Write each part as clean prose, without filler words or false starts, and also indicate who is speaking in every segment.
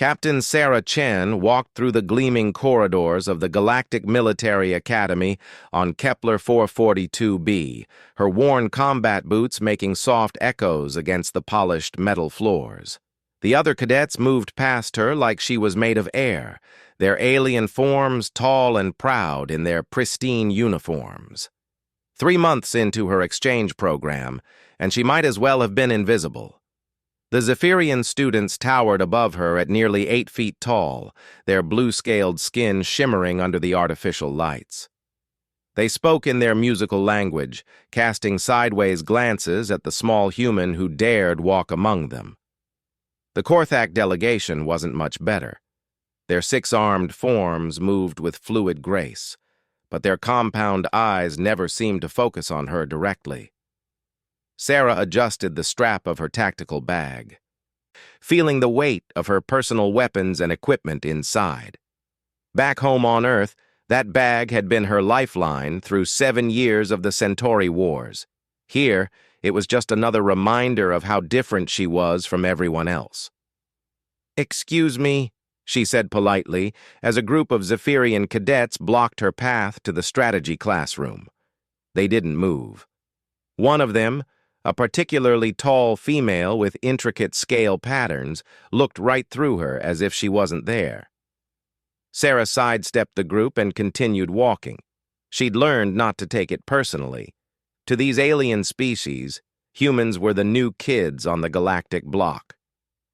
Speaker 1: Captain Sarah Chen walked through the gleaming corridors of the Galactic Military Academy on Kepler 442b, her worn combat boots making soft echoes against the polished metal floors. The other cadets moved past her like she was made of air, their alien forms tall and proud in their pristine uniforms. 3 months into her exchange program, and she might as well have been invisible. The Zephyrian students towered above her at nearly 8 feet tall, their blue-scaled skin shimmering under the artificial lights. They spoke in their musical language, casting sideways glances at the small human who dared walk among them. The Korthak delegation wasn't much better. Their 6-armed forms moved with fluid grace, but their compound eyes never seemed to focus on her directly. Sarah adjusted the strap of her tactical bag, feeling the weight of her personal weapons and equipment inside. Back home on Earth, that bag had been her lifeline through 7 years of the Centauri Wars. Here, it was just another reminder of how different she was from everyone else. "Excuse me," she said politely, as a group of Zephyrian cadets blocked her path to the strategy classroom. They didn't move. One of them, a particularly tall female with intricate scale patterns, looked right through her as if she wasn't there. Sarah sidestepped the group and continued walking. She'd learned not to take it personally. To these alien species, humans were the new kids on the galactic block.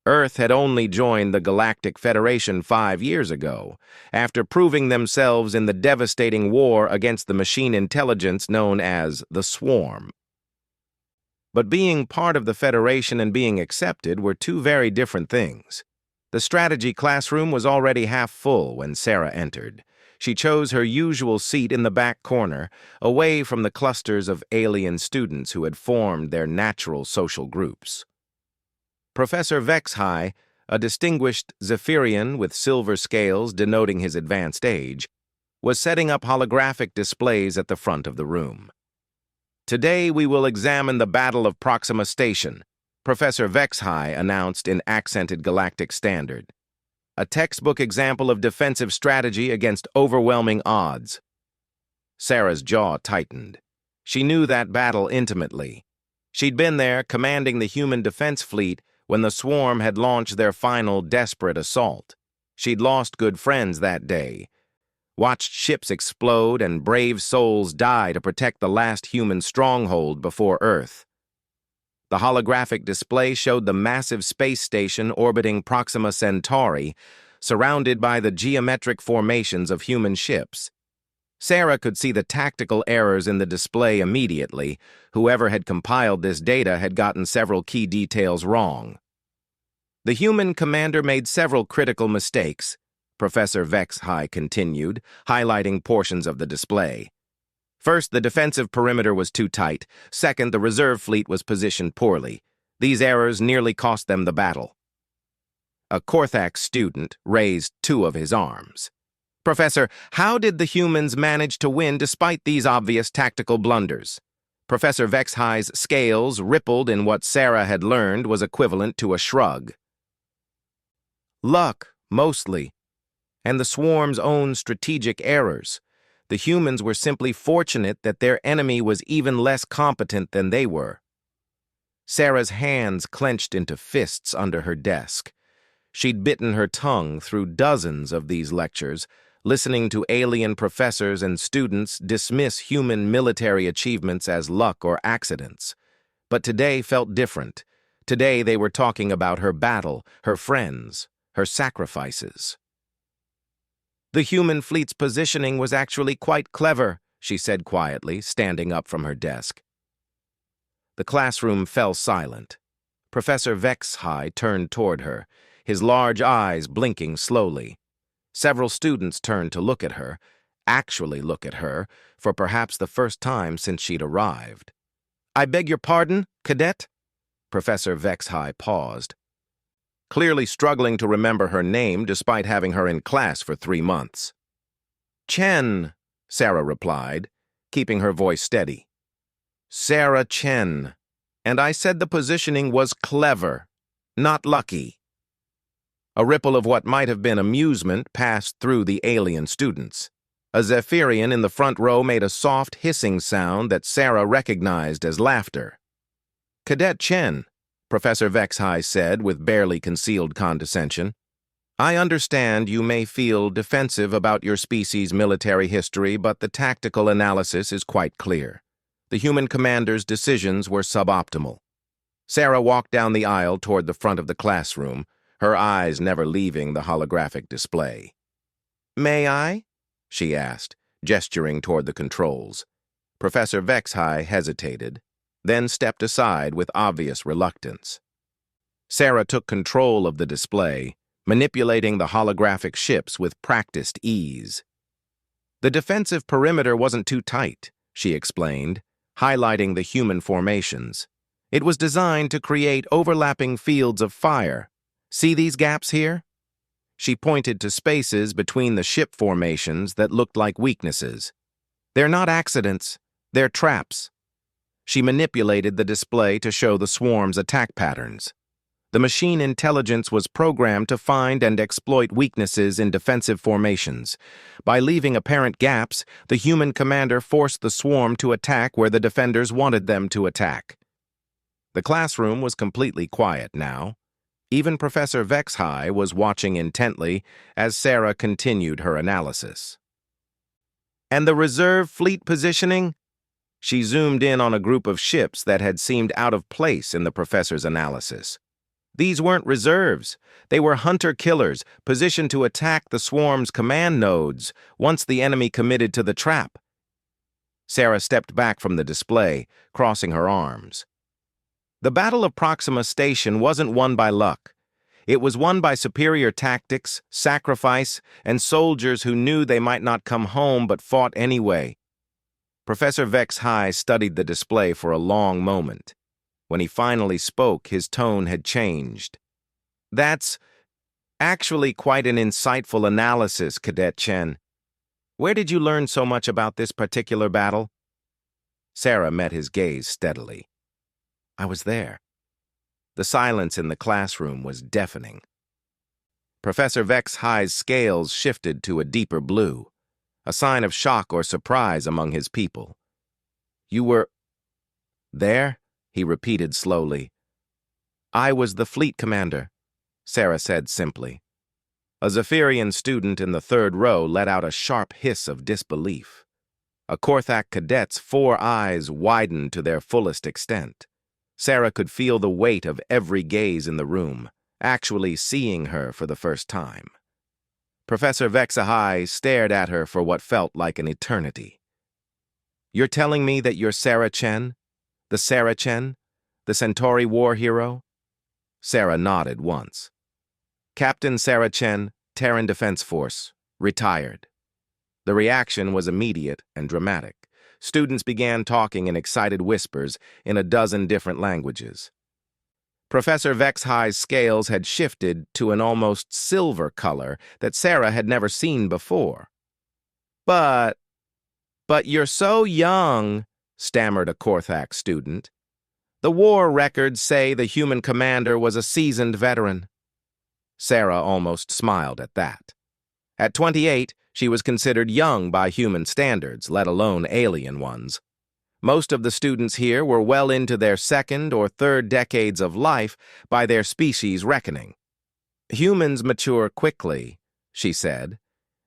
Speaker 1: Earth had only joined the Galactic Federation 5 years ago, after proving themselves in the devastating war against the machine intelligence known as the Swarm. But being part of the Federation and being accepted were two very different things. The strategy classroom was already half full when Sarah entered. She chose her usual seat in the back corner, away from the clusters of alien students who had formed their natural social groups. Professor Vexhai, a distinguished Zephyrian with silver scales denoting his advanced age, was setting up holographic displays at the front of the room. "Today we will examine the Battle of Proxima Station," Professor Vexhai announced in accented galactic standard. "A textbook example of defensive strategy against overwhelming odds." Sarah's jaw tightened. She knew that battle intimately. She'd been there commanding the human defense fleet when the Swarm had launched their final desperate assault. She'd lost good friends that day, watched ships explode and brave souls die to protect the last human stronghold before Earth. The holographic display showed the massive space station orbiting Proxima Centauri, surrounded by the geometric formations of human ships. Sarah could see the tactical errors in the display immediately. Whoever had compiled this data had gotten several key details wrong. "The human commander made several critical mistakes," Professor Vexhai continued, highlighting portions of the display. "First, the defensive perimeter was too tight. Second, the reserve fleet was positioned poorly. These errors nearly cost them the battle." A Korthak student raised 2 of his arms. "Professor, how did the humans manage to win despite these obvious tactical blunders?" Professor Vexhai's scales rippled in what Sarah had learned was equivalent to a shrug. "Luck, mostly, and the Swarm's own strategic errors. The humans were simply fortunate that their enemy was even less competent than they were." Sarah's hands clenched into fists under her desk. She'd bitten her tongue through dozens of these lectures, listening to alien professors and students dismiss human military achievements as luck or accidents. But today felt different. Today they were talking about her battle, her friends, her sacrifices. "The human fleet's positioning was actually quite clever," she said quietly, standing up from her desk. The classroom fell silent. Professor Vexhai turned toward her, his large eyes blinking slowly. Several students turned to look at her, actually look at her, for perhaps the first time since she'd arrived. "I beg your pardon, cadet?" Professor Vexhai paused, clearly struggling to remember her name despite having her in class for 3 months. "Chen," Sarah replied, keeping her voice steady. "Sarah Chen. And I said the positioning was clever, not lucky." A ripple of what might have been amusement passed through the alien students. A Zephyrian in the front row made a soft hissing sound that Sarah recognized as laughter. "Cadet Chen," Professor Vexhai said with barely concealed condescension, "I understand you may feel defensive about your species' military history, but the tactical analysis is quite clear. The human commander's decisions were suboptimal." Sarah walked down the aisle toward the front of the classroom, her eyes never leaving the holographic display. "May I?" she asked, gesturing toward the controls. Professor Vexhai hesitated, then stepped aside with obvious reluctance. Sarah took control of the display, manipulating the holographic ships with practiced ease. "The defensive perimeter wasn't too tight," she explained, highlighting the human formations. "It was designed to create overlapping fields of fire. See these gaps here?" She pointed to spaces between the ship formations that looked like weaknesses. "They're not accidents, they're traps." She manipulated the display to show the swarm's attack patterns. The machine intelligence was programmed to find and exploit weaknesses in defensive formations. By leaving apparent gaps, the human commander forced the swarm to attack where the defenders wanted them to attack. The classroom was completely quiet now. Even Professor Vexhai was watching intently as Sarah continued her analysis. "And the reserve fleet positioning?" She zoomed in on a group of ships that had seemed out of place in the professor's analysis. These weren't reserves. They were hunter-killers positioned to attack the swarm's command nodes once the enemy committed to the trap. Sarah stepped back from the display, crossing her arms. The Battle of Proxima Station wasn't won by luck. It was won by superior tactics, sacrifice, and soldiers who knew they might not come home but fought anyway. Professor Vexhai studied the display for a long moment. When he finally spoke, his tone had changed. "That's actually quite an insightful analysis, Cadet Chen. Where did you learn so much about this particular battle?" Sarah met his gaze steadily. "I was there." The silence in the classroom was deafening. Professor Vexhai's scales shifted to a deeper blue, a sign of shock or surprise among his people. "You were there?" he repeated slowly. "I was the fleet commander," Sarah said simply. A Zephyrian student in the third row let out a sharp hiss of disbelief. A Korthak cadet's 4 eyes widened to their fullest extent. Sarah could feel the weight of every gaze in the room, actually seeing her for the first time. Professor Vexhai stared at her for what felt like an eternity. "You're telling me that you're Sarah Chen? The Sarah Chen? The Centauri war hero?" Sarah nodded once. "Captain Sarah Chen, Terran Defense Force, retired." The reaction was immediate and dramatic. Students began talking in excited whispers in a dozen different languages. Professor Vexhai's scales had shifted to an almost silver color that Sarah had never seen before. But you're so young," stammered a Korthak student. "The war records say the human commander was a seasoned veteran." Sarah almost smiled at that. At 28, she was considered young by human standards, let alone alien ones. Most of the students here were well into their 2nd or 3rd decades of life by their species' reckoning. "Humans mature quickly," she said,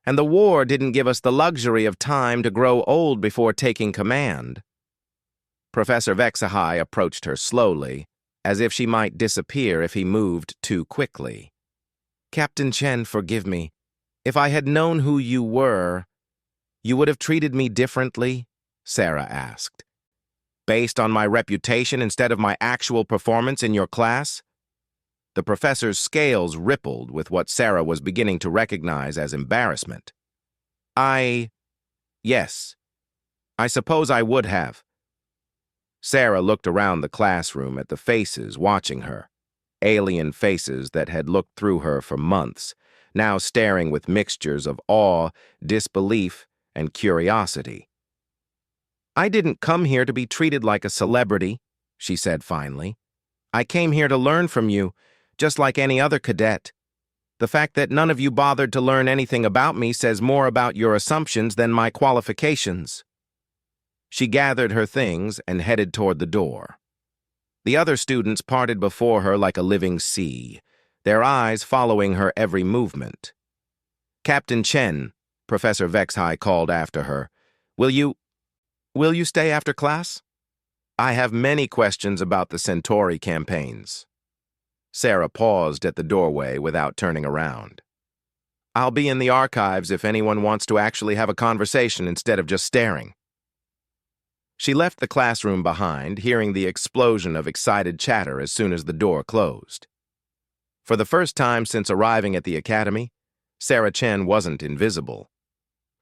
Speaker 1: "and the war didn't give us the luxury of time to grow old before taking command." Professor Vexhai approached her slowly, as if she might disappear if he moved too quickly. "Captain Chen, forgive me. If I had known who you were, you would have treated me differently?" Sarah asked. "Based on my reputation instead of my actual performance in your class?" The professor's scales rippled with what Sarah was beginning to recognize as embarrassment. Yes. I suppose I would have." Sarah looked around the classroom at the faces watching her, alien faces that had looked through her for months, now staring with mixtures of awe, disbelief, and curiosity. "I didn't come here to be treated like a celebrity," she said finally. "I came here to learn from you, just like any other cadet." The fact that none of you bothered to learn anything about me says more about your assumptions than my qualifications." She gathered her things and headed toward the door. The other students parted before her like a living sea, their eyes following her every movement. "Captain Chen," Professor Vexhai called after her, Will you stay after class? I have many questions about the Centauri campaigns." Sarah paused at the doorway without turning around. "I'll be in the archives if anyone wants to actually have a conversation instead of just staring." She left the classroom behind, hearing the explosion of excited chatter as soon as the door closed. For the first time since arriving at the academy, Sarah Chen wasn't invisible.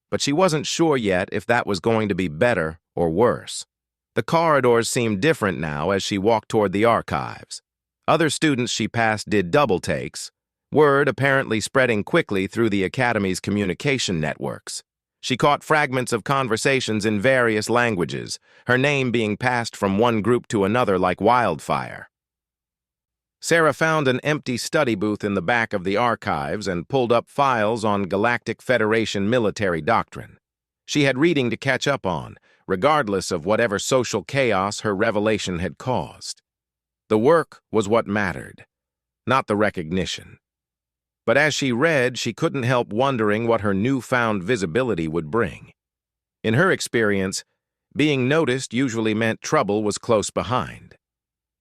Speaker 1: But she wasn't sure yet if that was going to be better or worse. The corridors seemed different now as she walked toward the archives. Other students she passed did double takes, word apparently spreading quickly through the academy's communication networks. She caught fragments of conversations in various languages, her name being passed from one group to another like wildfire. Sarah found an empty study booth in the back of the archives and pulled up files on Galactic Federation military doctrine. She had reading to catch up on, regardless of whatever social chaos her revelation had caused. The work was what mattered, not the recognition. But as she read, she couldn't help wondering what her newfound visibility would bring. In her experience, being noticed usually meant trouble was close behind.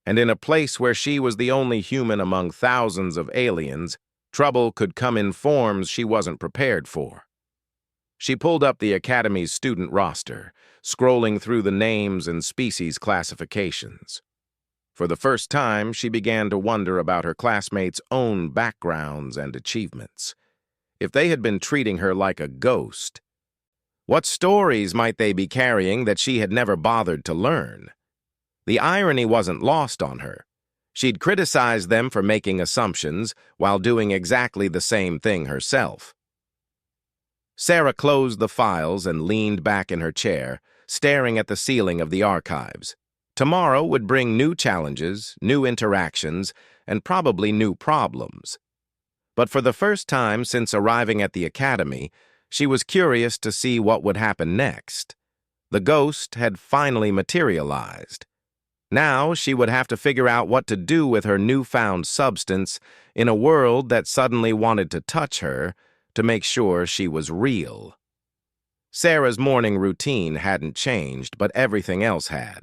Speaker 1: And in a place where she was the only human among thousands of aliens, trouble could come in forms she wasn't prepared for. She pulled up the Academy's student roster, scrolling through the names and species classifications. For the first time, she began to wonder about her classmates' own backgrounds and achievements. If they had been treating her like a ghost, what stories might they be carrying that she had never bothered to learn? The irony wasn't lost on her. She'd criticized them for making assumptions while doing exactly the same thing herself. Sarah closed the files and leaned back in her chair, staring at the ceiling of the archives. Tomorrow would bring new challenges, new interactions, and probably new problems. But for the first time since arriving at the academy, she was curious to see what would happen next. The ghost had finally materialized. Now she would have to figure out what to do with her newfound substance in a world that suddenly wanted to touch her to make sure she was real. Sarah's morning routine hadn't changed, but everything else had.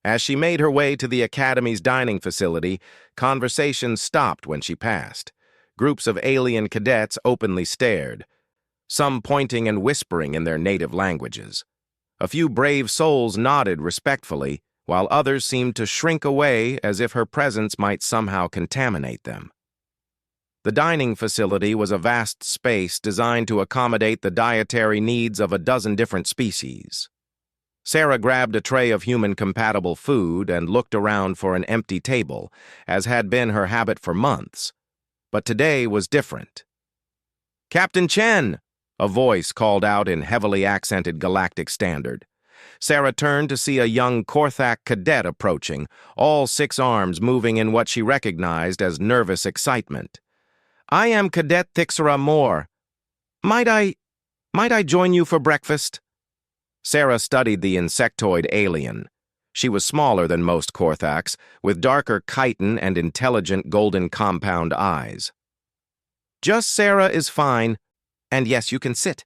Speaker 1: As she made her way to the academy's dining facility, conversation stopped when she passed. Groups of alien cadets openly stared, some pointing and whispering in their native languages. A few brave souls nodded respectfully, while others seemed to shrink away as if her presence might somehow contaminate them. The dining facility was a vast space designed to accommodate the dietary needs of a dozen different species. Sarah grabbed a tray of human-compatible food and looked around for an empty table, as had been her habit for months. But today was different. "Captain Chen!" a voice called out in heavily accented galactic standard. Sarah turned to see a young Korthak cadet approaching, all 6 arms moving in what she recognized as nervous excitement. "I am Cadet Thixera Moore. Might I join you for breakfast?" Sarah studied the insectoid alien. She was smaller than most Korthaks, with darker chitin and intelligent golden compound eyes. "Just Sarah is fine, and yes, you can sit."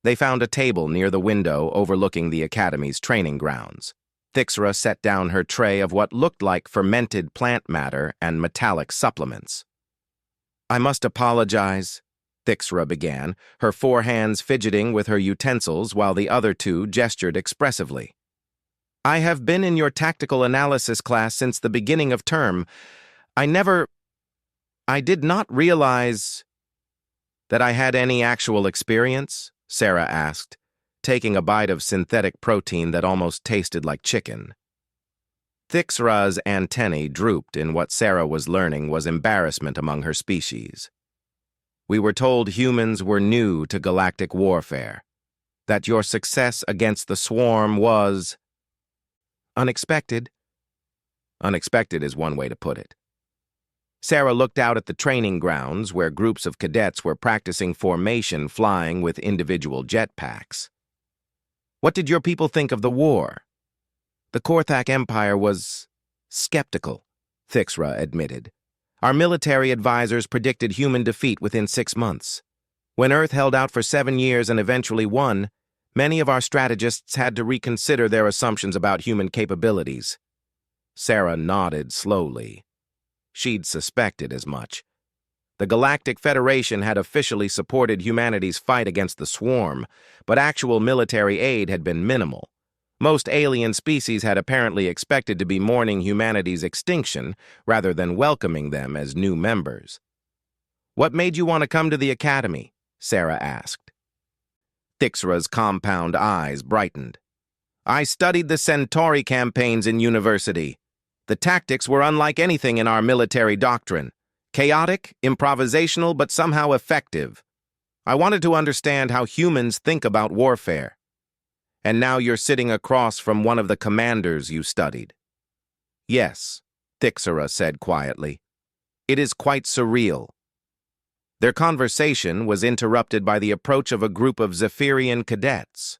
Speaker 1: They found a table near the window overlooking the academy's training grounds. Thixera set down her tray of what looked like fermented plant matter and metallic supplements. "I must apologize," Thixera began, her 4 hands fidgeting with her utensils while the other 2 gestured expressively. "I have been in your tactical analysis class since the beginning of term. I did not realize that I had any actual experience," Sarah asked, taking a bite of synthetic protein that almost tasted like chicken. Thixera's antennae drooped in what Sarah was learning was embarrassment among her species. "We were told humans were new to galactic warfare, that your success against the swarm was unexpected." Unexpected is one way to put it. Sarah looked out at the training grounds where groups of cadets were practicing formation flying with individual jetpacks. What did your people think of the war? The Korthak Empire was skeptical, Thixra admitted. Our military advisors predicted human defeat within 6 months. When Earth held out for 7 years and eventually won, many of our strategists had to reconsider their assumptions about human capabilities. Sarah nodded slowly. She'd suspected as much. The Galactic Federation had officially supported humanity's fight against the swarm, but actual military aid had been minimal. Most alien species had apparently expected to be mourning humanity's extinction rather than welcoming them as new members. What made you want to come to the Academy? Sarah asked. Thixra's compound eyes brightened. I studied the Centauri campaigns in university. The tactics were unlike anything in our military doctrine. Chaotic, improvisational, but somehow effective. I wanted to understand how humans think about warfare. And now you're sitting across from one of the commanders you studied. Yes, Thixra said quietly. It is quite surreal. Their conversation was interrupted by the approach of a group of Zephyrian cadets.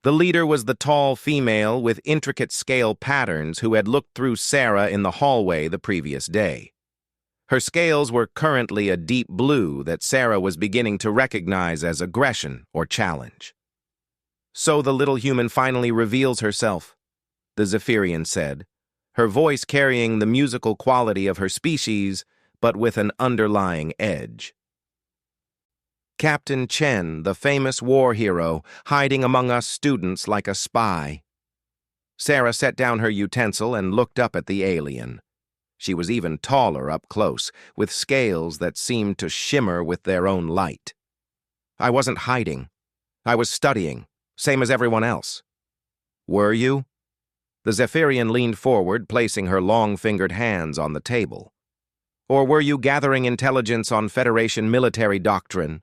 Speaker 1: The leader was the tall female with intricate scale patterns who had looked through Sarah in the hallway the previous day. Her scales were currently a deep blue that Sarah was beginning to recognize as aggression or challenge. So the little human finally reveals herself, the Zephyrian said, her voice carrying the musical quality of her species, but with an underlying edge. Captain Chen, the famous war hero, hiding among us students like a spy. Sarah set down her utensil and looked up at the alien. She was even taller up close, with scales that seemed to shimmer with their own light. I wasn't hiding. I was studying, same as everyone else. Were you? The Zephyrian leaned forward, placing her long-fingered hands on the table. Or were you gathering intelligence on Federation military doctrine?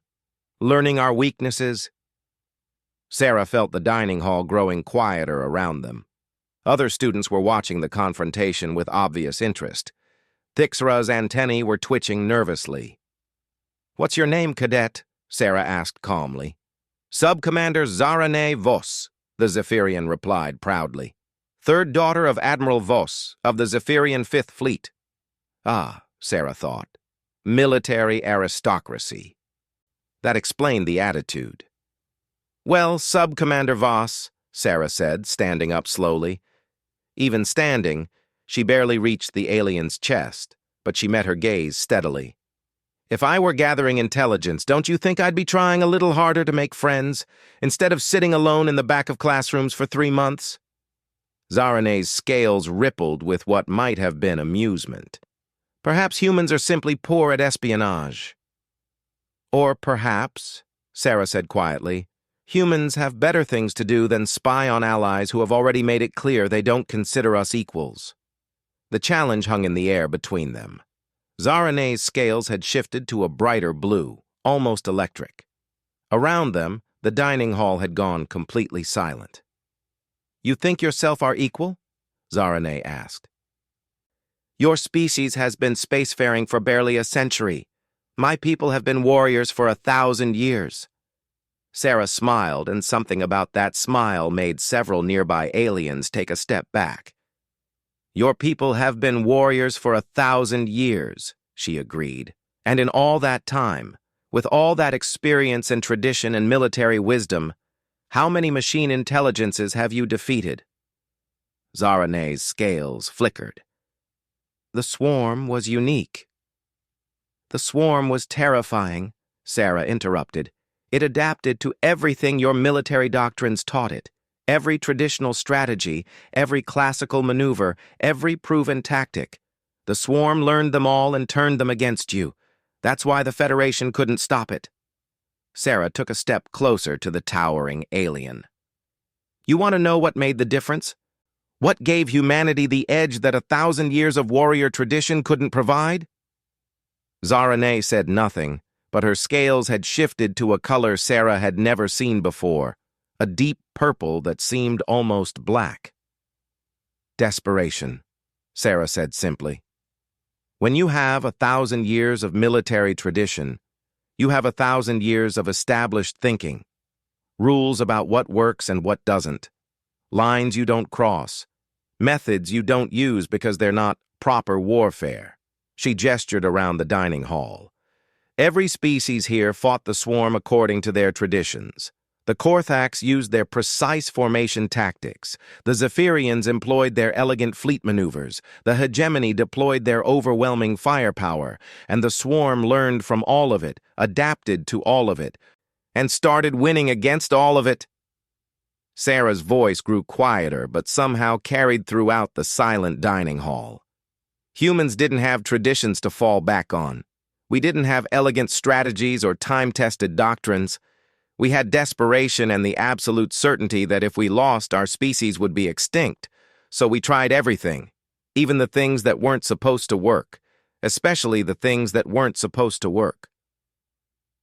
Speaker 1: Learning our weaknesses? Sarah felt the dining hall growing quieter around them. Other students were watching the confrontation with obvious interest. Thixra's antennae were twitching nervously. What's your name, cadet? Sarah asked calmly. Sub-Commander Zarane Vos, the Zephyrian replied proudly. Third daughter of Admiral Vos, of the Zephyrian Fifth Fleet. Ah, Sarah thought. Military aristocracy. That explained the attitude. Well, Sub-Commander Vos, Sarah said, standing up slowly. Even standing, she barely reached the alien's chest, but she met her gaze steadily. If I were gathering intelligence, don't you think I'd be trying a little harder to make friends, instead of sitting alone in the back of classrooms for 3 months? Zarane's scales rippled with what might have been amusement. Perhaps humans are simply poor at espionage. Or perhaps, Sarah said quietly, humans have better things to do than spy on allies who have already made it clear they don't consider us equals. The challenge hung in the air between them. Zarane's scales had shifted to a brighter blue, almost electric. Around them, the dining hall had gone completely silent. You think yourself our equal? Zarane asked. Your species has been spacefaring for barely a century. My people have been warriors for 1,000 years. Sarah smiled, and something about that smile made several nearby aliens take a step back. Your people have been warriors for 1,000 years, she agreed. And in all that time, with all that experience and tradition and military wisdom, how many machine intelligences have you defeated? Zarane's scales flickered. The swarm was unique. The swarm was terrifying, Sarah interrupted. It adapted to everything your military doctrines taught it. Every traditional strategy, every classical maneuver, every proven tactic. The swarm learned them all and turned them against you. That's why the Federation couldn't stop it. Sarah took a step closer to the towering alien. You want to know what made the difference? What gave humanity the edge that 1,000 years of warrior tradition couldn't provide? Zarane said nothing, but her scales had shifted to a color Sarah had never seen before, a deep purple that seemed almost black. Desperation, Sarah said simply. When you have 1,000 years of military tradition, you have 1,000 years of established thinking, rules about what works and what doesn't, lines you don't cross, methods you don't use because they're not proper warfare. She gestured around the dining hall. Every species here fought the swarm according to their traditions. The Korthax used their precise formation tactics. The Zephyrians employed their elegant fleet maneuvers. The hegemony deployed their overwhelming firepower. And the swarm learned from all of it, adapted to all of it, and started winning against all of it. Sarah's voice grew quieter, but somehow carried throughout the silent dining hall. Humans didn't have traditions to fall back on. We didn't have elegant strategies or time-tested doctrines. We had desperation and the absolute certainty that if we lost, our species would be extinct. So we tried everything, even the things that weren't supposed to work, especially the things that weren't supposed to work.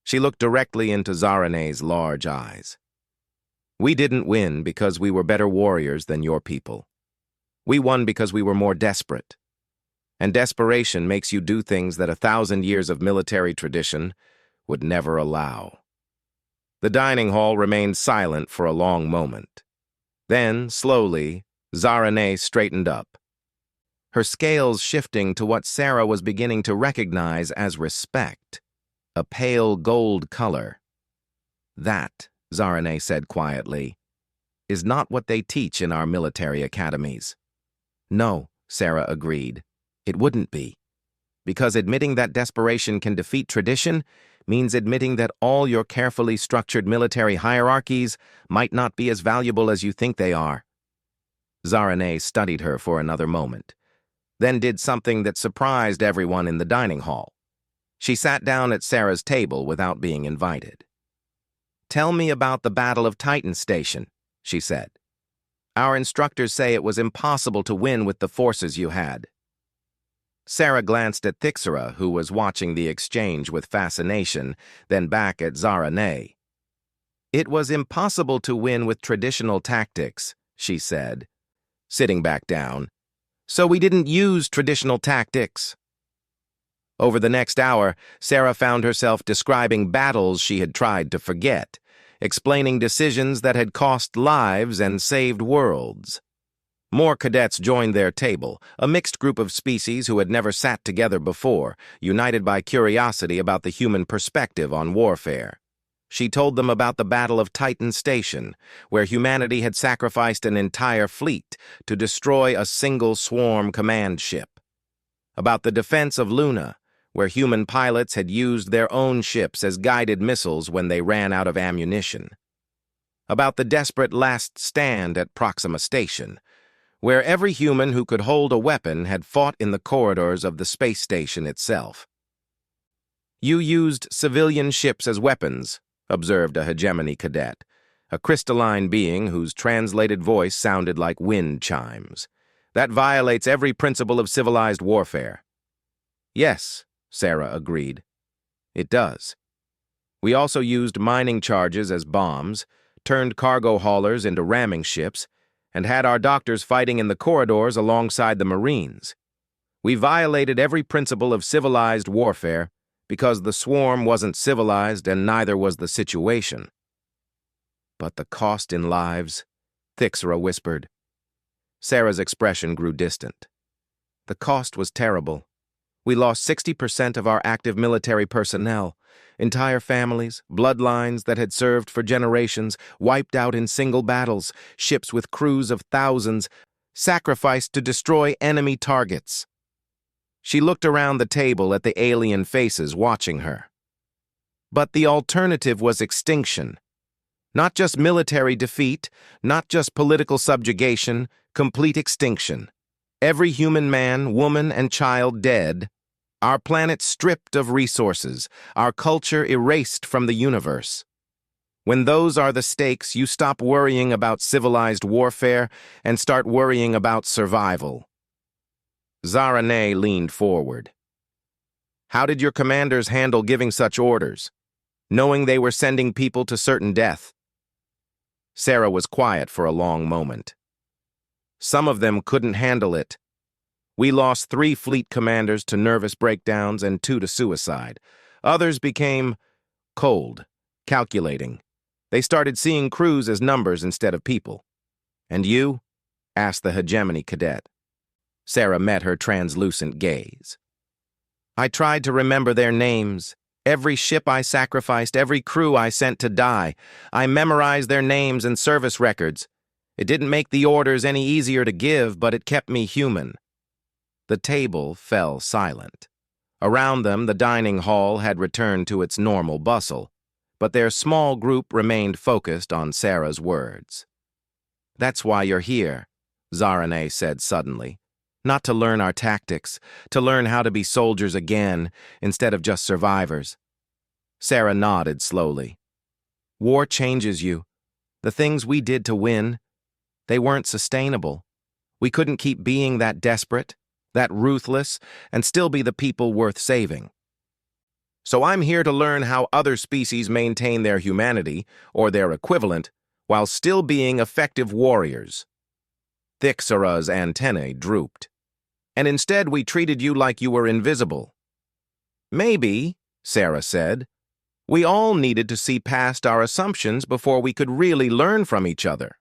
Speaker 1: She looked directly into Zarane's large eyes. We didn't win because we were better warriors than your people. We won because we were more desperate. And desperation makes you do things that 1,000 years of military tradition would never allow. The dining hall remained silent for a long moment. Then, slowly, Zarane straightened up, her scales shifting to what Sarah was beginning to recognize as respect, a pale gold color. That, Zarane said quietly, is not what they teach in our military academies. No, Sarah agreed. It wouldn't be. Because admitting that desperation can defeat tradition means admitting that all your carefully structured military hierarchies might not be as valuable as you think they are. Zarane studied her for another moment, then did something that surprised everyone in the dining hall. She sat down at Sarah's table without being invited. "Tell me about the Battle of Titan Station," she said. "Our instructors say it was impossible to win with the forces you had." Sarah glanced at Thixera, who was watching the exchange with fascination, then back at Zarane. "It was impossible to win with traditional tactics," she said, sitting back down. "So we didn't use traditional tactics." Over the next hour, Sarah found herself describing battles she had tried to forget, explaining decisions that had cost lives and saved worlds. More cadets joined their table, a mixed group of species who had never sat together before, united by curiosity about the human perspective on warfare. She told them about the Battle of Titan Station, where humanity had sacrificed an entire fleet to destroy a single swarm command ship. About the defense of Luna, where human pilots had used their own ships as guided missiles when they ran out of ammunition. About the desperate last stand at Proxima Station, where every human who could hold a weapon had fought in the corridors of the space station itself. "You used civilian ships as weapons," observed a hegemony cadet, a crystalline being whose translated voice sounded like wind chimes. "That violates every principle of civilized warfare." "Yes," Sarah agreed. "It does. We also used mining charges as bombs, turned cargo haulers into ramming ships, and had our doctors fighting in the corridors alongside the Marines. We violated every principle of civilized warfare because the swarm wasn't civilized and neither was the situation." "But the cost in lives," Thixera whispered. Sarah's expression grew distant. "The cost was terrible. We lost 60% of our active military personnel, entire families, bloodlines that had served for generations, wiped out in single battles, ships with crews of thousands, sacrificed to destroy enemy targets." She looked around the table at the alien faces watching her. "But the alternative was extinction. Not just military defeat, not just political subjugation, complete extinction. Every human man, woman, and child dead. Our planet stripped of resources, our culture erased from the universe. When those are the stakes, you stop worrying about civilized warfare and start worrying about survival." Zarane leaned forward. "How did your commanders handle giving such orders, knowing they were sending people to certain death?" Sarah was quiet for a long moment. "Some of them couldn't handle it. We lost 3 fleet commanders to nervous breakdowns and 2 to suicide. Others became cold, calculating. They started seeing crews as numbers instead of people. And you? Asked the hegemony cadet. Sarah met her translucent gaze. I tried to remember their names. Every ship I sacrificed, every crew I sent to die. I memorized their names and service records. It didn't make the orders any easier to give, but it kept me human. The table fell silent. Around them, the dining hall had returned to its normal bustle, but their small group remained focused on Sarah's words. That's why you're here, Zarane said suddenly. Not to learn our tactics, to learn how to be soldiers again, instead of just survivors. Sarah nodded slowly. War changes you. The things we did to win, they weren't sustainable. We couldn't keep being that desperate, that ruthless, and still be the people worth saving. So I'm here to learn how other species maintain their humanity, or their equivalent, while still being effective warriors. Thixara's antennae drooped. And instead we treated you like you were invisible. Maybe, Sarah said, we all needed to see past our assumptions before we could really learn from each other.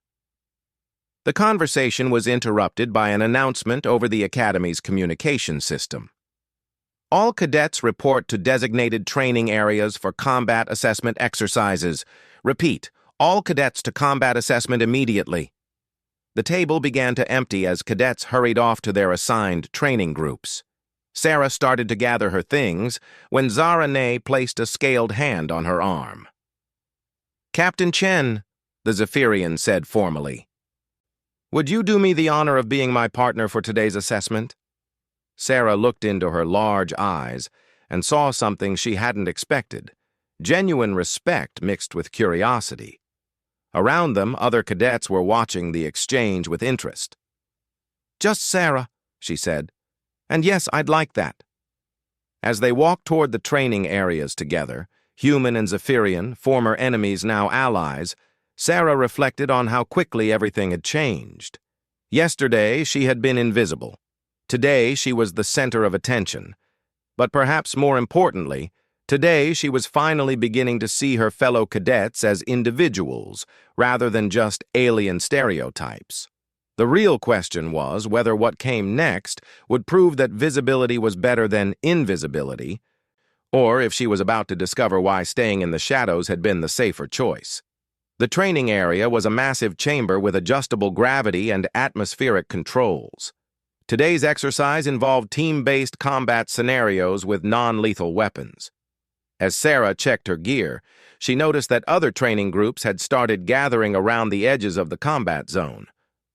Speaker 1: The conversation was interrupted by an announcement over the Academy's communication system. All cadets report to designated training areas for combat assessment exercises. Repeat, all cadets to combat assessment immediately. The table began to empty as cadets hurried off to their assigned training groups. Sarah started to gather her things when Zarane placed a scaled hand on her arm. Captain Chen, the Zephyrian said formally, would you do me the honor of being my partner for today's assessment? Sarah looked into her large eyes and saw something she hadn't expected, genuine respect mixed with curiosity. Around them, other cadets were watching the exchange with interest. Just Sarah, she said. And yes, I'd like that. As they walked toward the training areas together, human and Zephyrian, former enemies now allies, Sarah reflected on how quickly everything had changed. Yesterday, she had been invisible. Today, she was the center of attention. But perhaps more importantly, today she was finally beginning to see her fellow cadets as individuals, rather than just alien stereotypes. The real question was whether what came next would prove that visibility was better than invisibility, or if she was about to discover why staying in the shadows had been the safer choice. The training area was a massive chamber with adjustable gravity and atmospheric controls. Today's exercise involved team-based combat scenarios with non-lethal weapons. As Sarah checked her gear, she noticed that other training groups had started gathering around the edges of the combat zone.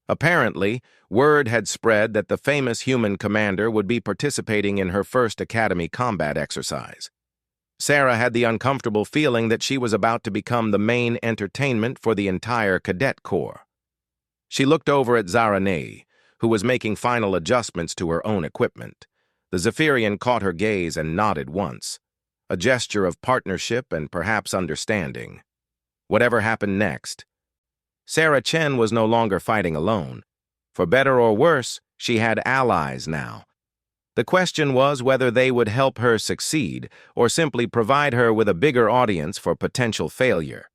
Speaker 1: Apparently, word had spread that the famous human commander would be participating in her first Academy combat exercise. Sarah had the uncomfortable feeling that she was about to become the main entertainment for the entire cadet corps. She looked over at Zarane, who was making final adjustments to her own equipment. The Zephyrian caught her gaze and nodded once, a gesture of partnership and perhaps understanding. Whatever happened next, Sarah Chen was no longer fighting alone. For better or worse, she had allies now. The question was whether they would help her succeed or simply provide her with a bigger audience for potential failure.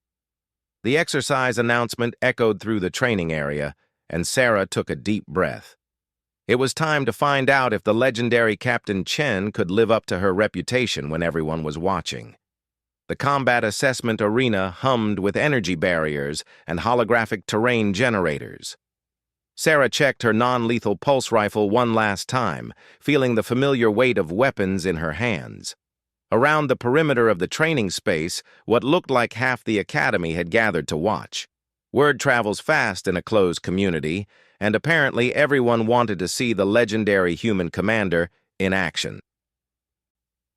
Speaker 1: The exercise announcement echoed through the training area, and Sarah took a deep breath. It was time to find out if the legendary Captain Chen could live up to her reputation when everyone was watching. The combat assessment arena hummed with energy barriers and holographic terrain generators. Sarah checked her non-lethal pulse rifle one last time, feeling the familiar weight of weapons in her hands. Around the perimeter of the training space, what looked like half the academy had gathered to watch. Word travels fast in a closed community, and apparently everyone wanted to see the legendary human commander in action.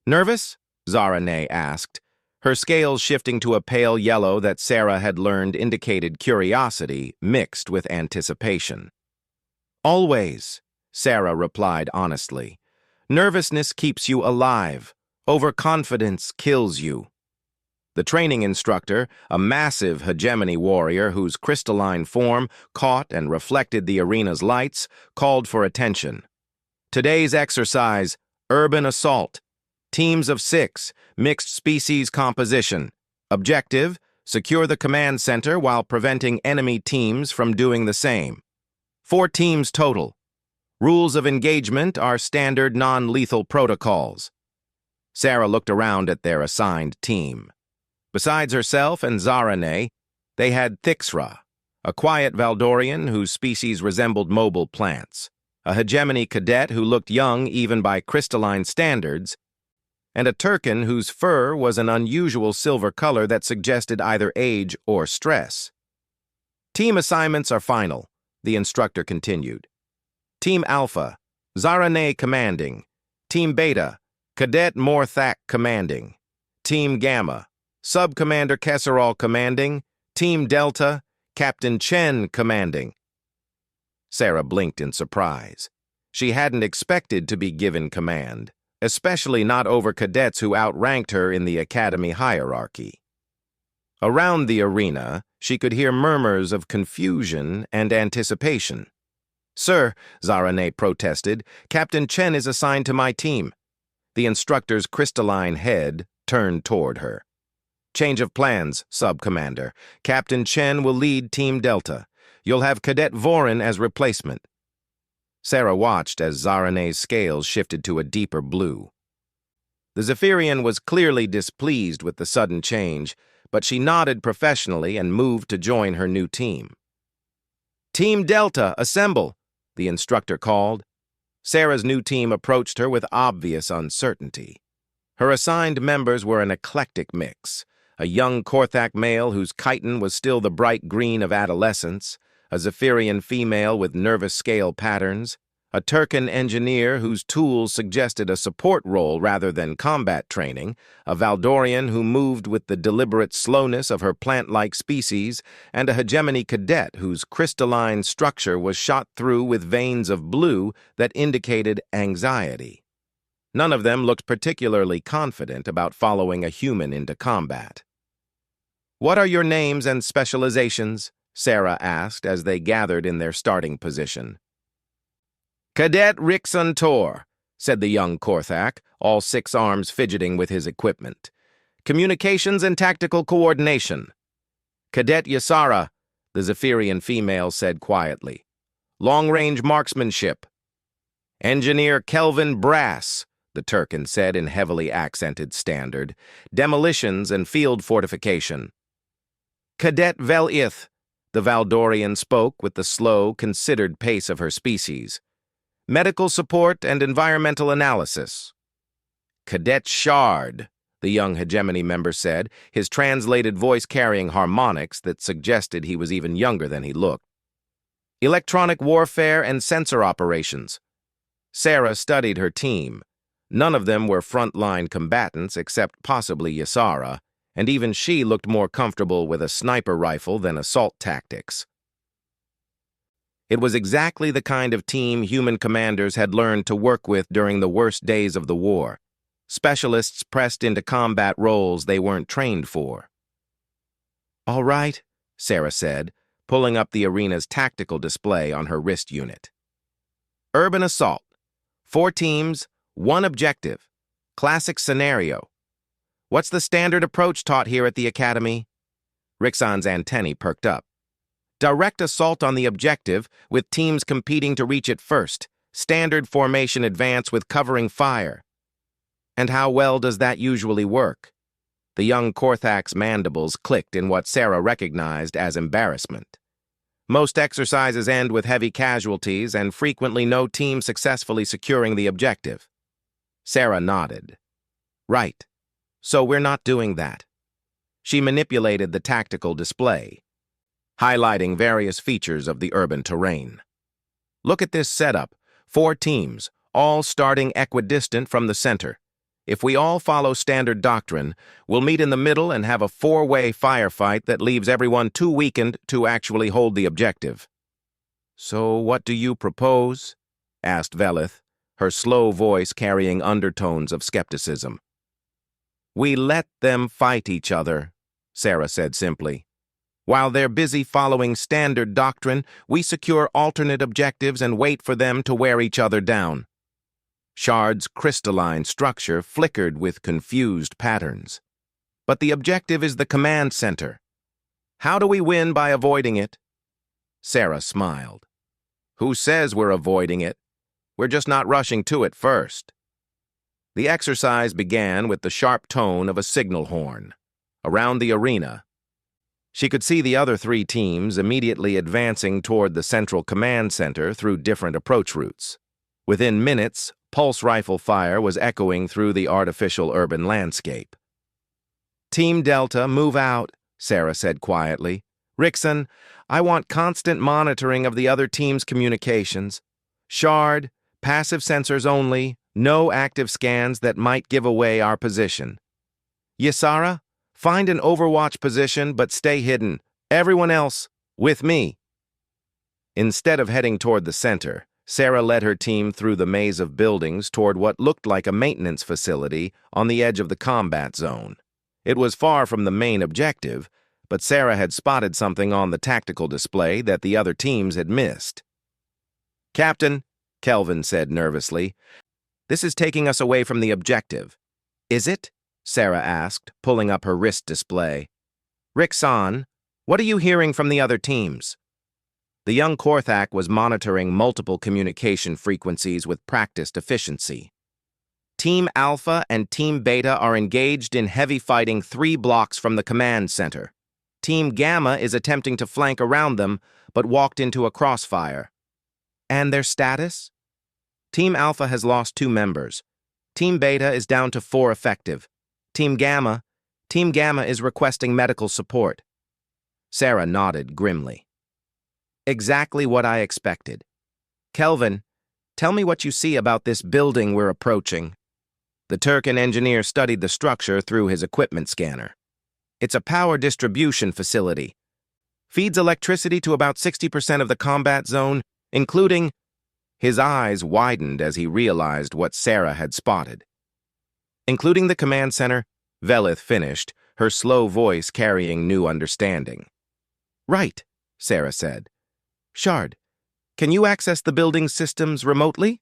Speaker 1: Nervous? Zarane asked, her scales shifting to a pale yellow that Sarah had learned indicated curiosity mixed with anticipation. Always, Sarah replied honestly. Nervousness keeps you alive. Overconfidence kills you. The training instructor, a massive hegemony warrior whose crystalline form caught and reflected the arena's lights, called for attention. Today's exercise, urban assault. Teams of 6, mixed species composition. Objective, secure the command center while preventing enemy teams from doing the same. 4 teams total. Rules of engagement are standard non-lethal protocols. Sarah looked around at their assigned team. Besides herself and Zarane, they had Thixra, a quiet Valdorian whose species resembled mobile plants, a hegemony cadet who looked young even by crystalline standards, and a Turcan whose fur was an unusual silver color that suggested either age or stress. Team assignments are final, the instructor continued. Team Alpha, Zarane commanding. Team Beta, Cadet Morthak commanding. Team Gamma, Sub-Commander Kesserall commanding. Team Delta, Captain Chen commanding. Sarah blinked in surprise. She hadn't expected to be given command, especially not over cadets who outranked her in the academy hierarchy. Around the arena, she could hear murmurs of confusion and anticipation. "Sir," Zarane protested, "Captain Chen is assigned to my team." The instructor's crystalline head turned toward her. "Change of plans, Sub-Commander. Captain Chen will lead Team Delta. You'll have Cadet Vorin as replacement." Sarah watched as Zarane's scales shifted to a deeper blue. The Zephyrian was clearly displeased with the sudden change, but she nodded professionally and moved to join her new team. "Team Delta, assemble," the instructor called. Sarah's new team approached her with obvious uncertainty. Her assigned members were an eclectic mix: a young Korthak male whose chitin was still the bright green of adolescence, a Zephyrian female with nervous scale patterns, a Turcan engineer whose tools suggested a support role rather than combat training, a Valdorian who moved with the deliberate slowness of her plant-like species, and a hegemony cadet whose crystalline structure was shot through with veins of blue that indicated anxiety. None of them looked particularly confident about following a human into combat. "What are your names and specializations?" Sarah asked as they gathered in their starting position. "Cadet Rixon Tor," said the young Korthak, all 6 arms fidgeting with his equipment. "Communications and tactical coordination." "Cadet Yasara," the Zephyrian female said quietly. "Long-range marksmanship." "Engineer Kelvin Brass," the Turcan said in heavily accented standard. "Demolitions and field fortification." "Cadet Vel'ith," the Valdorian spoke with the slow, considered pace of her species. "Medical support and environmental analysis." "Cadet Shard," the young hegemony member said, his translated voice carrying harmonics that suggested he was even younger than he looked. "Electronic warfare and sensor operations." Sarah studied her team. None of them were front-line combatants except possibly Yasara, and even she looked more comfortable with a sniper rifle than assault tactics. It was exactly the kind of team human commanders had learned to work with during the worst days of the war. Specialists pressed into combat roles they weren't trained for. "All right," Sarah said, pulling up the arena's tactical display on her wrist unit. "Urban assault. 4 teams, 1 objective. Classic scenario. What's the standard approach taught here at the academy?" Rixon's antennae perked up. "Direct assault on the objective, with teams competing to reach it first. Standard formation advance with covering fire." "And how well does that usually work?" The young Korthak's mandibles clicked in what Sarah recognized as embarrassment. "Most exercises end with heavy casualties and frequently no team successfully securing the objective." Sarah nodded. "Right. So we're not doing that." She manipulated the tactical display, highlighting various features of the urban terrain. "Look at this setup. 4 teams, all starting equidistant from the center. If we all follow standard doctrine, we'll meet in the middle and have a 4-way firefight that leaves everyone too weakened to actually hold the objective." "So what do you propose?" asked Vel'ith, her slow voice carrying undertones of skepticism. "We let them fight each other," Sarah said simply. "While they're busy following standard doctrine, we secure alternate objectives and wait for them to wear each other down." Shard's crystalline structure flickered with confused patterns. But the objective is the command center. How do we win by avoiding it? Sarah smiled. Who says we're avoiding it? We're just not rushing to it first. The exercise began with the sharp tone of a signal horn. Around the arena, she could see the other three teams immediately advancing toward the central command center through different approach routes. Within minutes, pulse rifle fire was echoing through the artificial urban landscape. Team Delta, move out, Sarah said quietly. Rickson, I want constant monitoring of the other team's communications. Shard, passive sensors only, no active scans that might give away our position. Ysara, find an overwatch position but stay hidden. Everyone else, with me. Instead of heading toward the center, Sarah led her team through the maze of buildings toward what looked like a maintenance facility on the edge of the combat zone. It was far from the main objective, but Sarah had spotted something on the tactical display that the other teams had missed. Captain, Kelvin said nervously, this is taking us away from the objective. Is it? Sarah asked, pulling up her wrist display. Rickson, what are you hearing from the other teams? The young Korthak was monitoring multiple communication frequencies with practiced efficiency. Team Alpha and Team Beta are engaged in heavy fighting 3 blocks from the command center. Team Gamma is attempting to flank around them, but walked into a crossfire. And their status? Team Alpha has lost 2 members. Team Beta is down to 4 effective. Team Gamma is requesting medical support. Sarah nodded grimly. Exactly what I expected. Kelvin, tell me what you see about this building we're approaching. The Turcan engineer studied the structure through his equipment scanner. It's a power distribution facility. Feeds electricity to about 60% of the combat zone, including... His eyes widened as he realized what Sarah had spotted. Including the command center, Velith finished, her slow voice carrying new understanding. Right, Sarah said. Shard, can you access the building's systems remotely?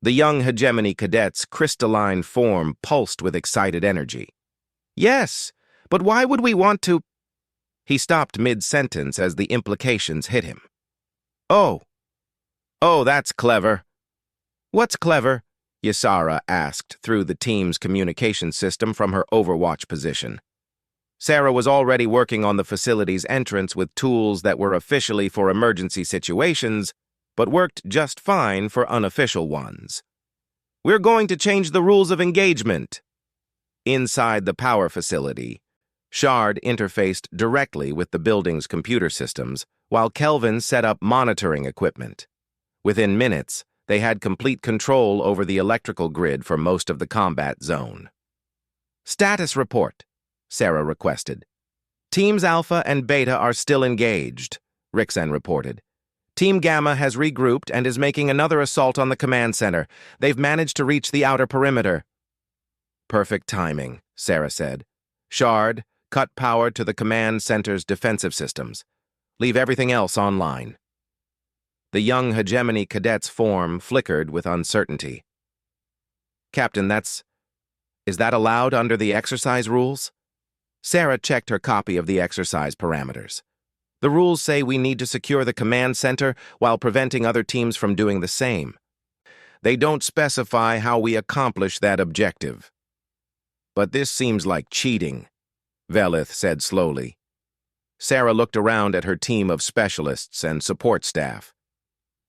Speaker 1: The young hegemony cadet's crystalline form pulsed with excited energy. Yes, but why would we want to... He stopped mid-sentence as the implications hit him. Oh, that's clever. What's clever? Ysara asked through the team's communication system from her overwatch position. Sarah was already working on the facility's entrance with tools that were officially for emergency situations, but worked just fine for unofficial ones. We're going to change the rules of engagement. Inside the power facility, Shard interfaced directly with the building's computer systems, while Kelvin set up monitoring equipment. Within minutes, they had complete control over the electrical grid for most of the combat zone. Status report, Sarah requested. Teams Alpha and Beta are still engaged, Rickson reported. Team Gamma has regrouped and is making another assault on the command center. They've managed to reach the outer perimeter. Perfect timing, Sarah said. Shard, cut power to the command center's defensive systems. Leave everything else online. The young hegemony cadet's form flickered with uncertainty. Captain, is that allowed under the exercise rules? Sarah checked her copy of the exercise parameters. The rules say we need to secure the command center while preventing other teams from doing the same. They don't specify how we accomplish that objective. But this seems like cheating, Velith said slowly. Sarah looked around at her team of specialists and support staff.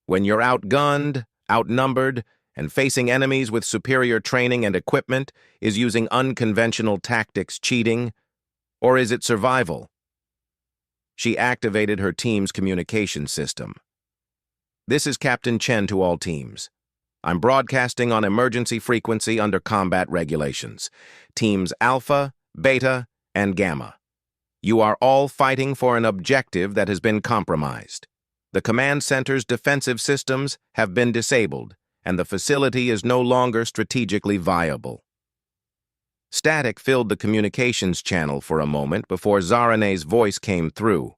Speaker 1: When you're outgunned, outnumbered, and facing enemies with superior training and equipment, is using unconventional tactics cheating, or is it survival? She activated her team's communication system. This is Captain Chen to all teams. I'm broadcasting on emergency frequency under combat regulations. Teams Alpha, Beta, and Gamma. You are all fighting for an objective that has been compromised. The command center's defensive systems have been disabled, and the facility is no longer strategically viable. Static filled the communications channel for a moment before Zarane's voice came through.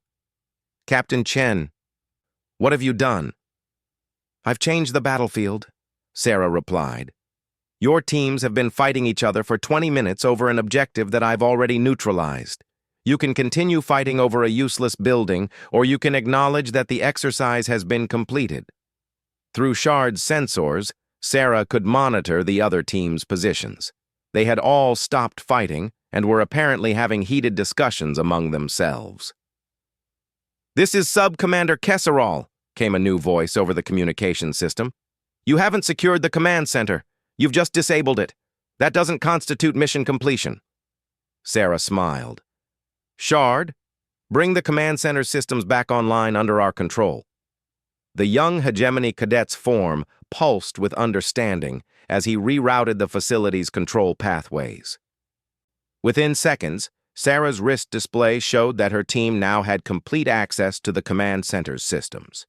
Speaker 1: Captain Chen, what have you done? I've changed the battlefield, Sarah replied. Your teams have been fighting each other for 20 minutes over an objective that I've already neutralized. You can continue fighting over a useless building, or you can acknowledge that the exercise has been completed. Through Shard's sensors, Sarah could monitor the other team's positions. They had all stopped fighting and were apparently having heated discussions among themselves. "This is Sub-Commander Kesserall," came a new voice over the communication system. "You haven't secured the command center. You've just disabled it. That doesn't constitute mission completion." Sarah smiled. "Shard, bring the command center systems back online under our control." The young hegemony cadet's form pulsed with understanding as he rerouted the facility's control pathways. Within seconds, Sarah's wrist display showed that her team now had complete access to the command center's systems.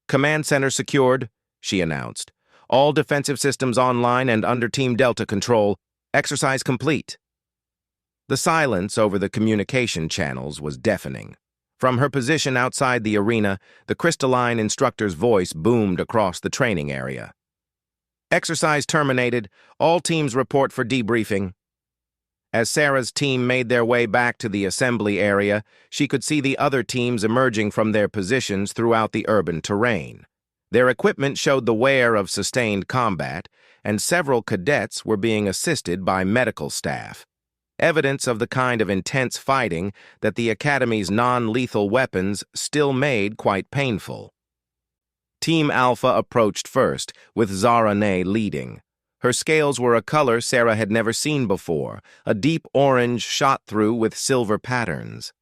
Speaker 1: "Command center secured," she announced. "All defensive systems online and under Team Delta control. Exercise complete." The silence over the communication channels was deafening. From her position outside the arena, the crystalline instructor's voice boomed across the training area. "Exercise terminated. All teams report for debriefing." As Sarah's team made their way back to the assembly area, she could see the other teams emerging from their positions throughout the urban terrain. Their equipment showed the wear of sustained combat, and several cadets were being assisted by medical staff. Evidence of the kind of intense fighting that the Academy's non-lethal weapons still made quite painful. Team Alpha approached first, with Zarane leading. Her scales were a color Sarah had never seen before, a deep orange shot through with silver patterns.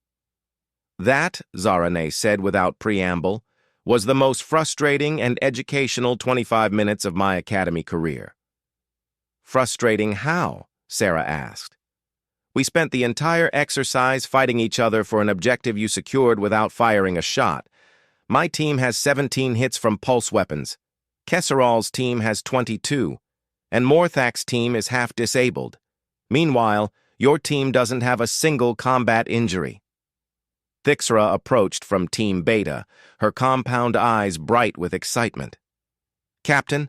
Speaker 1: That, Zarane said without preamble, was the most frustrating and educational 25 minutes of my Academy career. "Frustrating how?" Sarah asked. "We spent the entire exercise fighting each other for an objective you secured without firing a shot. My team has 17 hits from pulse weapons. Kesserall's team has 22. And Morthak's team is half disabled. Meanwhile, your team doesn't have a single combat injury." Thixra approached from Team Beta, her compound eyes bright with excitement. "Captain,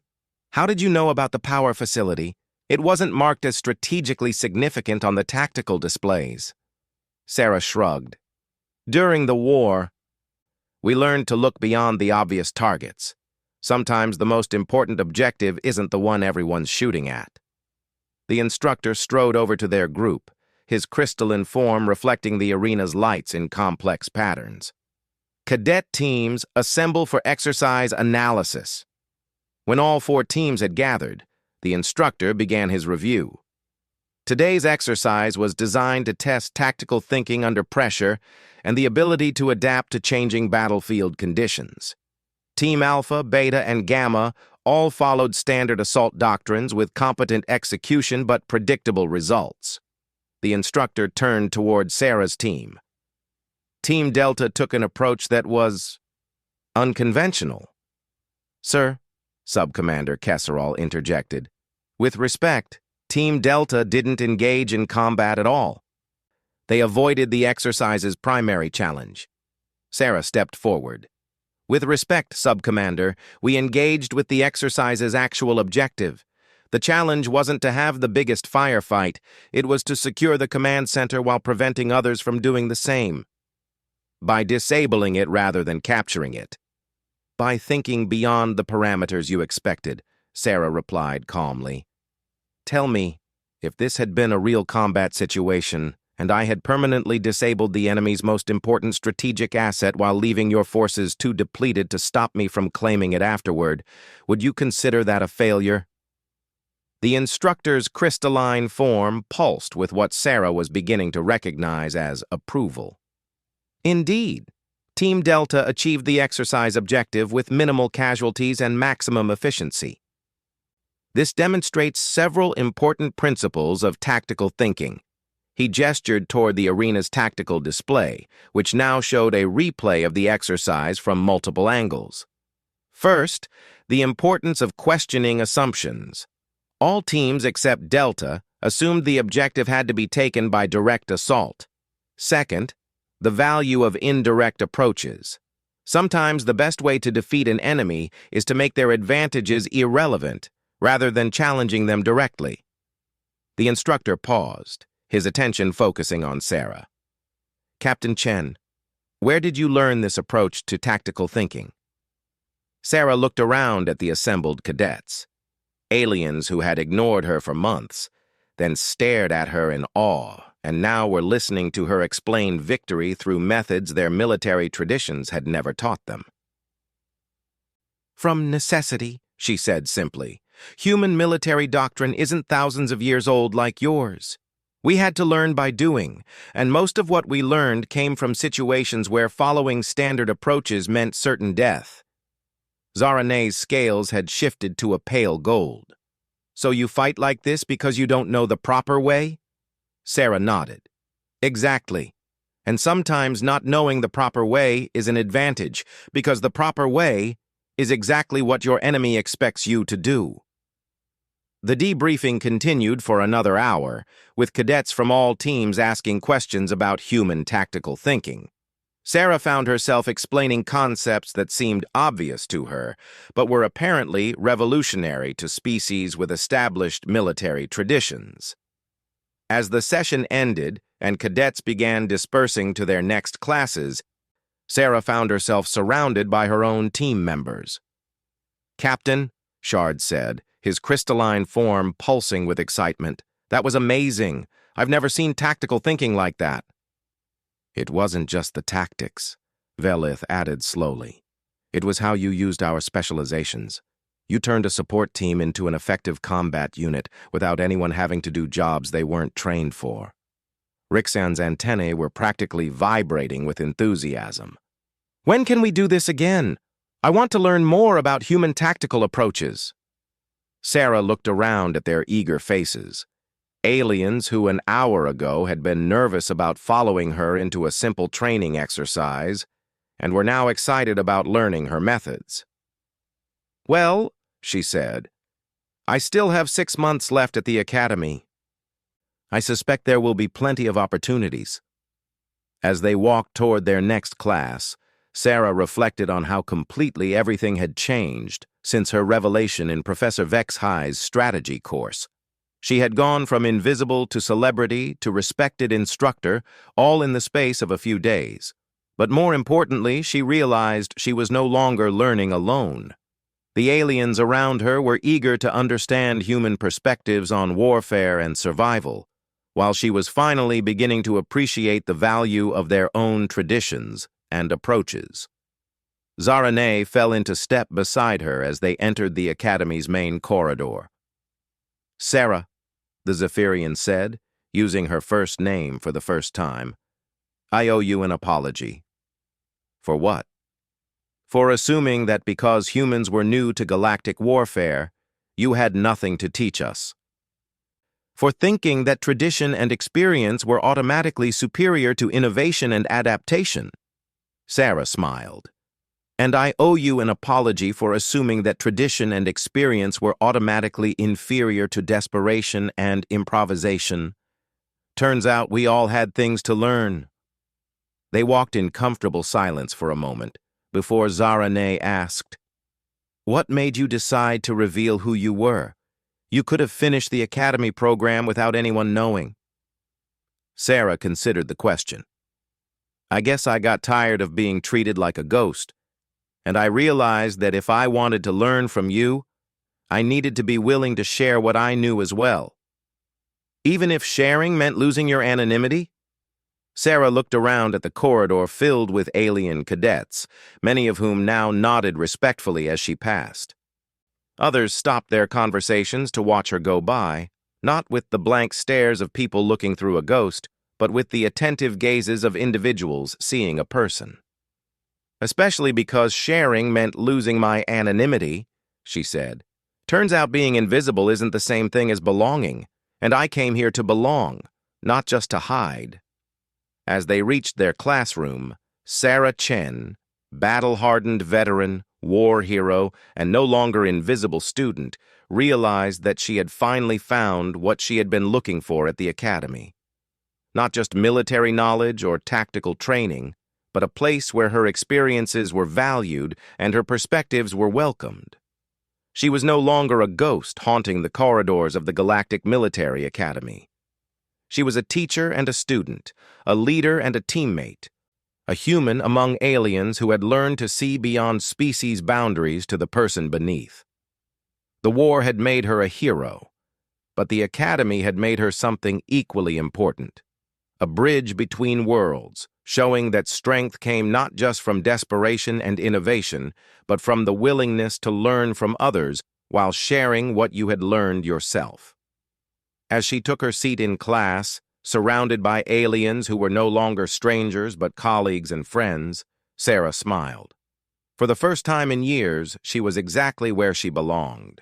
Speaker 1: how did you know about the power facility? It wasn't marked as strategically significant on the tactical displays." Sarah shrugged. "During the war, we learned to look beyond the obvious targets. Sometimes the most important objective isn't the one everyone's shooting at." The instructor strode over to their group, his crystalline form reflecting the arena's lights in complex patterns. "Cadet teams assemble for exercise analysis." When all 4 teams had gathered, the instructor began his review. Today's exercise was designed to test tactical thinking under pressure and the ability to adapt to changing battlefield conditions. Team Alpha, Beta, and Gamma all followed standard assault doctrines with competent execution but predictable results. The instructor turned toward Sarah's team. Team Delta took an approach that was unconventional. "Sir," Sub-Commander Kesserall interjected, "with respect, Team Delta didn't engage in combat at all. They avoided the exercise's primary challenge." Sarah stepped forward. "With respect, Sub-Commander, we engaged with the exercise's actual objective. The challenge wasn't to have the biggest firefight, it was to secure the command center while preventing others from doing the same. By disabling it rather than capturing it. By thinking beyond the parameters you expected," Sarah replied calmly. "Tell me, if this had been a real combat situation, and I had permanently disabled the enemy's most important strategic asset while leaving your forces too depleted to stop me from claiming it afterward, would you consider that a failure?" The instructor's crystalline form pulsed with what Sarah was beginning to recognize as approval. "Indeed, Team Delta achieved the exercise objective with minimal casualties and maximum efficiency. This demonstrates several important principles of tactical thinking." He gestured toward the arena's tactical display, which now showed a replay of the exercise from multiple angles. First, the importance of questioning assumptions. All teams except Delta assumed the objective had to be taken by direct assault. Second, the value of indirect approaches. Sometimes the best way to defeat an enemy is to make their advantages irrelevant, rather than challenging them directly. The instructor paused, his attention focusing on Sarah. "Captain Chen, where did you learn this approach to tactical thinking?" Sarah looked around at the assembled cadets, aliens who had ignored her for months, then stared at her in awe and now were listening to her explain victory through methods their military traditions had never taught them. "From necessity," she said simply. "Human military doctrine isn't thousands of years old like yours. We had to learn by doing, and most of what we learned came from situations where following standard approaches meant certain death." Zaranay's scales had shifted to a pale gold. "So you fight like this because you don't know the proper way?" Sarah nodded. "Exactly. And sometimes not knowing the proper way is an advantage, because the proper way is exactly what your enemy expects you to do." The debriefing continued for another hour, with cadets from all teams asking questions about human tactical thinking. Sarah found herself explaining concepts that seemed obvious to her, but were apparently revolutionary to species with established military traditions. As the session ended and cadets began dispersing to their next classes, Sarah found herself surrounded by her own team members. "Captain," Shard said, his crystalline form pulsing with excitement, "that was amazing. I've never seen tactical thinking like that." "It wasn't just the tactics," Velith added slowly. "It was how you used our specializations. You turned a support team into an effective combat unit without anyone having to do jobs they weren't trained for." Rixan's antennae were practically vibrating with enthusiasm. "When can we do this again? I want to learn more about human tactical approaches." Sarah looked around at their eager faces. Aliens who an hour ago had been nervous about following her into a simple training exercise and were now excited about learning her methods. "Well," she said, "I still have 6 months left at the academy. I suspect there will be plenty of opportunities." As they walked toward their next class, Sarah reflected on how completely everything had changed since her revelation in Professor Vex High's strategy course. She had gone from invisible to celebrity to respected instructor, all in the space of a few days. But more importantly, she realized she was no longer learning alone. The aliens around her were eager to understand human perspectives on warfare and survival, while she was finally beginning to appreciate the value of their own traditions and approaches. Zaranay fell into step beside her as they entered the academy's main corridor. "Sarah," the Zephyrian said, using her first name for the first time, "I owe you an apology." "For what?" "For assuming that because humans were new to galactic warfare, you had nothing to teach us. For thinking that tradition and experience were automatically superior to innovation and adaptation." Sarah smiled. "And I owe you an apology for assuming that tradition and experience were automatically inferior to desperation and improvisation. Turns out we all had things to learn." They walked in comfortable silence for a moment, before Zaranay asked, "What made you decide to reveal who you were? You could have finished the academy program without anyone knowing." Sarah considered the question. "I guess I got tired of being treated like a ghost. And I realized that if I wanted to learn from you, I needed to be willing to share what I knew as well." "Even if sharing meant losing your anonymity?" Sarah looked around at the corridor filled with alien cadets, many of whom now nodded respectfully as she passed. Others stopped their conversations to watch her go by, not with the blank stares of people looking through a ghost, but with the attentive gazes of individuals seeing a person. "Especially because sharing meant losing my anonymity," she said. "Turns out being invisible isn't the same thing as belonging, and I came here to belong, not just to hide." As they reached their classroom, Sarah Chen, battle-hardened veteran, war hero, and no longer invisible student, realized that she had finally found what she had been looking for at the academy. Not just military knowledge or tactical training, but a place where her experiences were valued and her perspectives were welcomed. She was no longer a ghost haunting the corridors of the Galactic Military Academy. She was a teacher and a student, a leader and a teammate, a human among aliens who had learned to see beyond species boundaries to the person beneath. The war had made her a hero, but the Academy had made her something equally important. A bridge between worlds, showing that strength came not just from desperation and innovation, but from the willingness to learn from others while sharing what you had learned yourself. As she took her seat in class, surrounded by aliens who were no longer strangers but colleagues and friends, Sarah smiled. For the first time in years, she was exactly where she belonged.